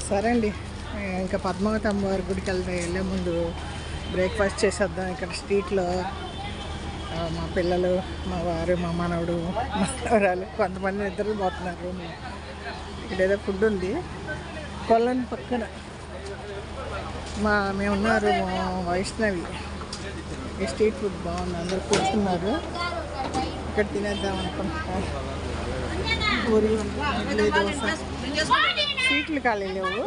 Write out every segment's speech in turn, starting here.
సరే అండి, ఇంకా పద్మావతి అమ్మవారి గుడికి వెళ్ళే ముందు బ్రేక్ఫాస్ట్ చేసేద్దాం. ఇక్కడ స్ట్రీట్లో మా పిల్లలు, మా వారు, మా మనవడు, మా మనవరాలు కొంతమంది నిద్రలు పోతున్నారు రూమ్లో. ఇక్కడ ఏదో ఫుడ్ ఉంది కొల్లని పక్కన. మేమున్న రూమ్ వైష్ణవి. ఈ స్ట్రీట్ ఫుడ్ బాగుంది, అందరూ కూర్చున్నారు. ఇక్కడ తినేద్దాం అనుకుంటున్నాను. పూరి, ఇడ్లీ, దోశ. సీట్లు ఖాళీ లేవు.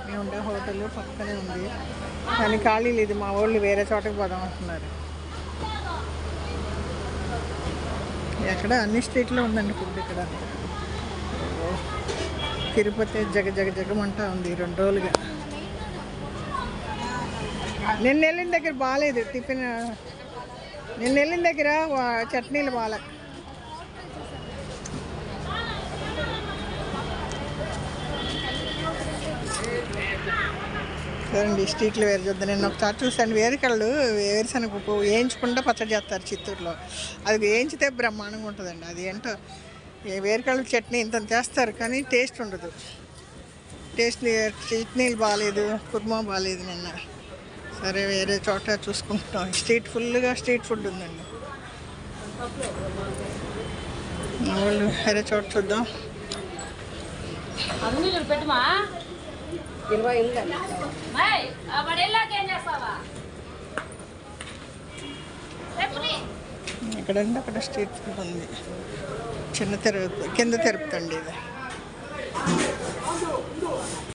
మేము ఉండే హోటల్ పక్కనే ఉంది కానీ ఖాళీ లేదు. మా వాళ్ళు వేరే చోటకి పోదాం అంటున్నారు. ఎక్కడ అన్ని స్ట్రీట్లో ఉందండి ఫుడ్. ఇక్కడ తిరుపతి జగమంటా ఉంది 2 రోజులుగా. నిన్న వెళ్ళిన దగ్గర బాగాలేదు టిఫిన్. నిన్న వెళ్ళిన దగ్గర చట్నీలు బాగా. సరేండి, స్ట్రీట్లు వేరు చూద్దాం. నేను ఒకసారి చూసాను వేరుకళ్ళు వేరుశనగ పప్పు వేయించకుండా పచ్చడి చేస్తారు చిత్తూరులో. అది వేయించితే బ్రహ్మాండంగా ఉంటుందండి. అది ఏంటో వేరుకళ్ళు చట్నీ ఇంత చేస్తారు కానీ టేస్ట్ ఉండదు. చట్నీలు బాగాలేదు, కుర్మా బాగాలేదు నిన్న. సరే వేరే చోట చూసుకుంటాం. ఫుల్గా స్ట్రీట్ ఫుడ్ ఉందండి. వాళ్ళు వేరే చోట చూద్దాం. 20 ఎక్కడంటే అక్కడ స్ట్రీట్ ఫుడ్ ఉంది. కింద తిరుపతి అండి ఇది.